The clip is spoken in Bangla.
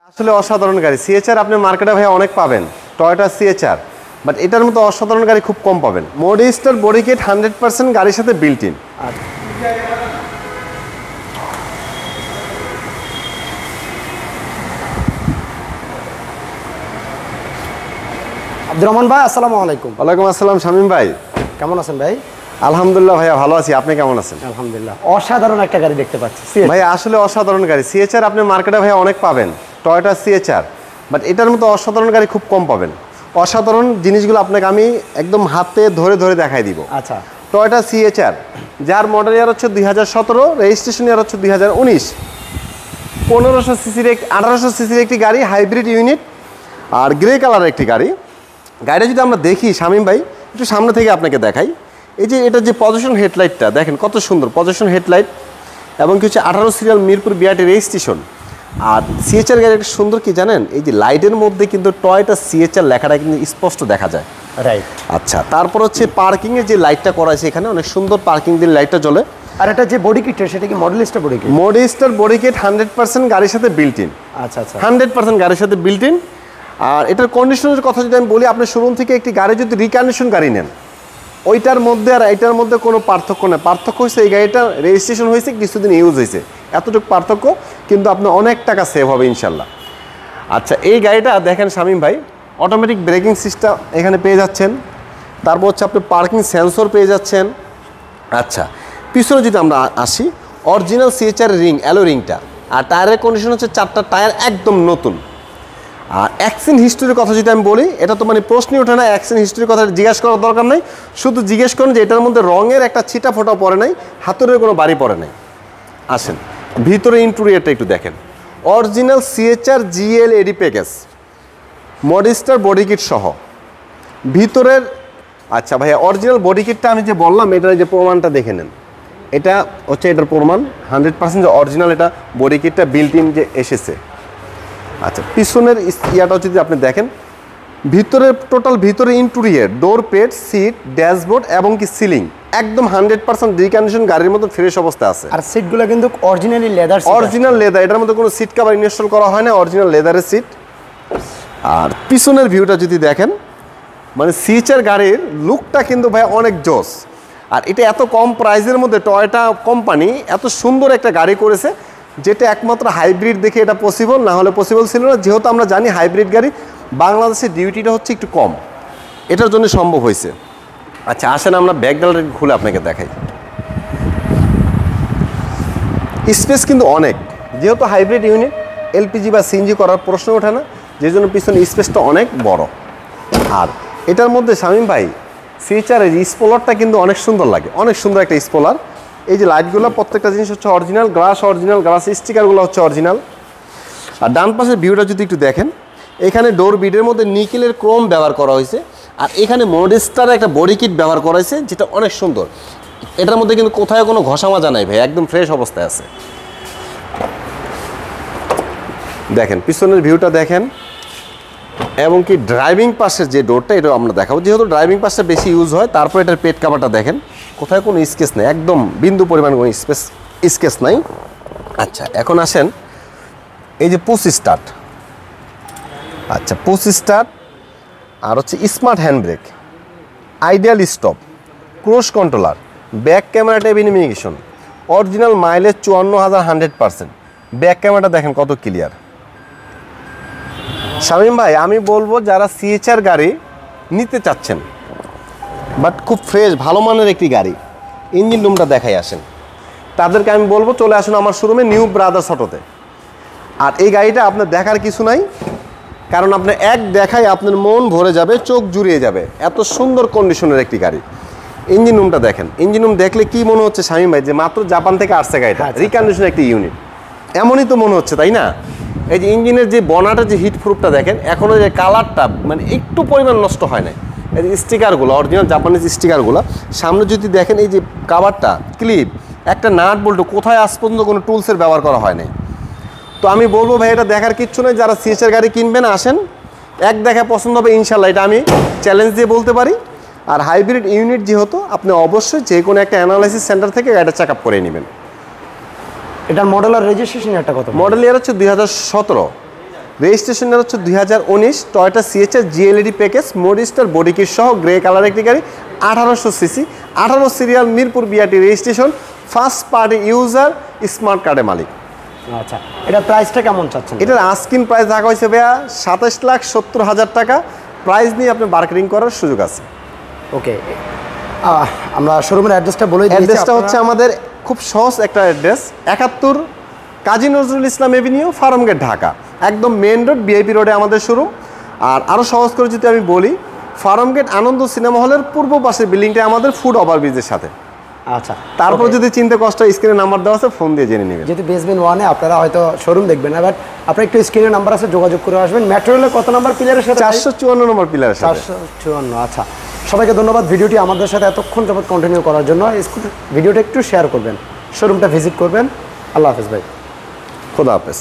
আসলে অসাধারণ গাড়ি সিএচআর আপনি মার্কেটে ভাই অনেক পাবেন টয়োটা সিএচআর, বাট এটার মতো অসাধারণ গাড়ি খুব কম পাবেন। মডিস্টার বডি কিট 100% গাড়ির সাথে বিল্ট ইন। আব্দুর রহমান ভাই, আসসালামু আলাইকুম। ওয়ালাইকুম আসসালাম শামীম ভাই, কেমন আছেন ভাই? আলহামদুলিল্লাহ ভাইয়া ভালো আছি, আপনি কেমন আছেন? আলহামদুলিল্লাহ, অসাধারণ একটা গাড়ি দেখতে পাচ্ছি। ভাই আসলে অসাধারণ গাড়ি সিএচআর আপনি মার্কেটে ভাই অনেক পাবেন টয়োটা সিএচআর, বাট এটার মতো অসাধারণ গাড়ি খুব কম পাবেন। অসাধারণ জিনিসগুলো আপনাকে আমি একদম হাতে ধরে ধরে দেখাই দিব। আচ্ছা, টয়োটা সিএচআর যার মডেল ইয়ার হচ্ছে 2017, রেজিস্ট্রেশন ইয়ার হচ্ছে 2019, 1500 সিসির 1800 সিসির একটি গাড়ি, হাইব্রিড ইউনিট আর গ্রে কালারের একটি গাড়ি। গাড়িটা যদি আমরা দেখি শামীম ভাই একটু সামনে থেকে আপনাকে দেখাই, এই যে এটা যে পজিশন হেডলাইটটা দেখেন কত সুন্দর পজিশন হেডলাইট, এবং কি হচ্ছে 18 সিরিয়াল মিরপুর বিআরটি রেজিস্ট্রেশন। আর সিএচআর গাড়ি একটা সুন্দর কি জানেন, এই যে লাইটের মধ্যে কিন্তু টয়োটা সিএচআর লেখাটা কিন্তু স্পষ্ট দেখা যায়। রাইট। আচ্ছা, তারপর হচ্ছে পার্কিংয়ে যে লাইটটা করা আছে এখানে অনেক সুন্দর পার্কিং দিয়ে লাইটটা জ্বলে। আর এটা যে বডি কিট সেটা কি মডেলিস্টার বডি কিট? মডিস্টার বডি কিট 100% গাড়ির সাথে বিল্ট ইন। আচ্ছা আচ্ছা, 100% গাড়ির সাথে বিল্ট ইন। আর এটার কন্ডিশনের কথা যদি আমি বলি, আপনি শোরুম থেকে একটি গাড়ি যদি রিকন্ডিশন গাড়ি নেন, ওইটার মধ্যে আর এইটার মধ্যে কোনো পার্থক্য নেই। পার্থক্য হচ্ছে এই গাড়িটা রেজিস্ট্রেশন হয়েছে, কিছুদিন ইউজ হয়েছে, এতটুকু পার্থক্য, কিন্তু আপনি অনেক টাকা সেভ হবে ইনশাল্লাহ। আচ্ছা, এই গাড়িটা দেখেন শামীম ভাই, অটোমেটিক ব্রেকিং সিস্টেম এখানে পেয়ে যাচ্ছেন, তারপর হচ্ছে আপনি পার্কিং সেন্সর পেয়ে যাচ্ছেন। আচ্ছা, পিছনে যদি আমরা আসি, অরিজিনাল সিএচআর রিং, অ্যালো রিংটা, আর টায়ারের কন্ডিশন হচ্ছে 4টা টায়ার একদম নতুন। আর অ্যাক্সিডেন্ট হিস্ট্রির কথা যদি আমি বলি, এটা তো মানে প্রশ্নই ওঠে না, অ্যাক্সিডেন্ট হিস্ট্রির কথা জিজ্ঞেস করার দরকার নেই, শুধু জিজ্ঞেস করেন যে এটার মধ্যে রঙের একটা ছিটা ফোটা পড়ে নাই, হাতুড়ের কোনো বাড়ি পড়ে নাই। আসেন ভিতরে ইন্টেরিয়রটা একটু দেখেন, অরিজিনাল সিএচআর জিএল এডি প্যাকেজ, মডিস্টার বডি কিট সহ ভিতরের। আচ্ছা ভাইয়া, অরিজিনাল বডি কিটটা আমি যে বললাম, এটার যে প্রমাণটা দেখে নেন, এটা হচ্ছে এটার প্রমাণ 100% যে অরিজিনাল এটা বডি কিটটা বিল্ট ইন যে এসেছে। আচ্ছা, পিছনের ইয়াটাও যদি আপনি দেখেন, ভিতরে টোটাল ভিতরে ইন্টেরিয়র, ডোর পেড, সিট, ড্যাশবোর্ড এবং কি সিলিং একদম 100% রিকন্ডিশন গাড়ির মতো ফ্রেশ অবস্থা আছে। আর সিটগুলো কিন্তু অরিজিনালি লেদার, অরিজিনাল লেদার, এটার মধ্যে কোনো সিট কভার ইনস্টল করা হয় না, অরিজিনাল লেদারের সিট। আর পিছনের ভিউটা যদি দেখেন, মানে সিএচআর গাড়ির লুকটা কিন্তু ভাই অনেক জোস। আর এটা এত কম প্রাইসের মধ্যে টয়োটা কোম্পানি এত সুন্দর একটা গাড়ি করেছে, যেটা একমাত্র হাইব্রিড দেখে এটা পসিবল, না হলে পসিবল ছিল না। যেহেতু আমরা জানি হাইব্রিড গাড়ি বাংলাদেশের ডিউটিটা হচ্ছে একটু কম, এটার জন্য সম্ভব হয়েছে। আচ্ছা আসেন আমরা ব্যাক গ্যালারি খুলে আপনাকে দেখাই। স্পেস কিন্তু অনেক, যেহেতু হাইব্রিড ইউনিট, এলপিজি বা সিএনজি করার প্রশ্ন ওঠে না, যে জন্য পিছনে স্পেসটা অনেক বড়। আর এটার মধ্যে শামীম ভাই সিএচআরের স্পলারটা কিন্তু অনেক সুন্দর লাগে, অনেক সুন্দর একটা স্পলার। এই যে লাইটগুলো প্রত্যেকটা জিনিস হচ্ছে অরিজিনাল, গ্লাস স্টিকারগুলো হচ্ছে অরিজিনাল। আর ডান পাশের ভিউটা যদি একটু দেখেন, এখানে ডোর বিডের মধ্যে নিকেলের ক্রোম ব্যবহার করা হয়েছে, আর এখানে মডিস্টার একটা বডি কিট ব্যবহার করা হয়েছে, যেটা অনেক সুন্দর। এটার মধ্যে কিন্তু কোথায় কোনো ঘষা মাজা নাই ভাই, একদম ফ্রেশ অবস্থায় আছে। দেখেন পিছনের ভিউটা দেখেন, এবং কি ড্রাইভিং পাশের যে ডোরটা, এটা আমরা দেখাবো, যেহেতু ড্রাইভিং পাশটা বেশি ইউজ হয়। তারপর এটার পেট কাভারটা দেখেন, কোথায় কোনো স্কেচ নেই, একদম বিন্দু পরিমাণ কোনো স্কেচ নাই। আচ্ছা এখন আসেন, এই যে পুশ স্টার্ট, আচ্ছা পুশ স্টার্ট, আর হচ্ছে smart hand brake, ideal stop, cruise controller, back camera tab ইনিমিগেশন, অরিজিনাল মাইলেজ 54,000 100%। ব্যাক ক্যামেরাটা দেখেন কত ক্লিয়ার। শামীম ভাই আমি বলবো, যারা সিএচআর গাড়ি নিতে চাচ্ছেন বাট খুব ফ্রেশ ভালো মানের একটি গাড়ি, ইঞ্জিন রুমটা দেখাই আসেন, তাদেরকে আমি বলবো চলে আসুন আমার শোরুমে, নিউ ব্রাদার্স অটোতে। আর এই গাড়িটা আপনার দেখার কিছু নাই, কারণ আপনার এক দেখায় আপনার মন ভরে যাবে, চোখ জুড়িয়ে যাবে, এত সুন্দর কন্ডিশনের একটি গাড়ি। ইঞ্জিন রুমটা দেখেন, ইঞ্জিন রুম দেখলে কি মনে হচ্ছে শামীম ভাই, যে মাত্র জাপান থেকে আসছে গাড়িটা, রিকন্ডিশন একটি ইউনিট, এমনই তো মনে হচ্ছে, তাই না? এই যে ইঞ্জিনের যে বনাটের যে হিট প্রুফটা দেখেন, এখনও যে কালারটা মানে একটু পরিমাণ নষ্ট হয় না। এই যে স্টিকারগুলো, অরিজিনাল জাপানিজ স্টিকারগুলো, সামনে যদি দেখেন এই যে কাভারটা, ক্লিপ, একটা নাট বল্টু, কোথায় আজ পর্যন্ত কোনো টুলসের ব্যবহার করা হয় না। তো আমি বলবো ভাই এটা দেখার কিচ্ছু নেই, যারা সিএচআর গাড়ি কিনবেন আসেন, এক দেখা পছন্দ হবে ইনশাল্লাহ, এটা আমি চ্যালেঞ্জ দিয়ে বলতে পারি। আর হাইব্রিড ইউনিট যেহেতু, আপনি অবশ্যই যে কোনো একটা অ্যানালাইসিস সেন্টার থেকে গাড়িটা চেক আপ করে নেবেন। এটার মডেল আর রেজিস্ট্রেশন একটা কত? মডেল ইয়ার হচ্ছে 2017, রেজিস্ট্রেশনের হচ্ছে 2019 টয়োটা সিএচআর জিএলইডি প্যাকেজ মডিস্টার বডি কিট সহ গ্রে কালার একটি গাড়ি 1800 CC 18 serial Mirpur BRT registration first party user smart কার্ডের মালিক। আচ্ছা, এটা প্রাইসটা কেমন চাচ্ছেন? এটার আস্কিং প্রাইস রাখা হয়েছে ভাইয়া 27,70,000 টাকা। প্রাইস নিয়ে আপনি মার্কেটিং করার সুযোগ আছে। ওকে, আমরা শোরুমের অ্যাড্রেসটা বলে দিয়েছি। অ্যাড্রেসটা হচ্ছে আমাদের খুব সহজ একটা অ্যাড্রেস, 71 কাজী নজরুল ইসলাম এভিনিউ, ফার্মগেট, ঢাকা। একদম মেন রোড, বিআইপি রোডে আমাদের শোরুম। আর আরও সহজ করে যদি আমি বলি, ফার্মগেট আনন্দ সিনেমা হলের পূর্ব পাশের বিল্ডিংটা আমাদের ফুড ওভারব্রিজের সাথে। আচ্ছা, তারপর যদি চিনতে কষ্ট, স্ক্রিনে নাম্বার দেওয়া আছে, ফোন দিয়ে জেনে নেবেন। যেহেতু বেসমেন্ট 1-এ আপনারা হয়তো শোরুম দেখবেন না, বাট আপনার একটু স্ক্রিনে নাম্বার আছে, যোগাযোগ করে আসবেন। মেট্রো রেলের কত নাম্বার পিলারের সাথে? 454 নম্বর পিলারের সাথে। 454। আচ্ছা, সবাইকে ধন্যবাদ ভিডিওটি আমাদের সাথে এতক্ষণ যাবত কন্টিনিউ করার জন্য। ভিডিওটা একটু শেয়ার করবেন, শোরুমটা ভিজিট করবেন। আল্লাহ হাফেজ ভাই। খোদা হাফেজ।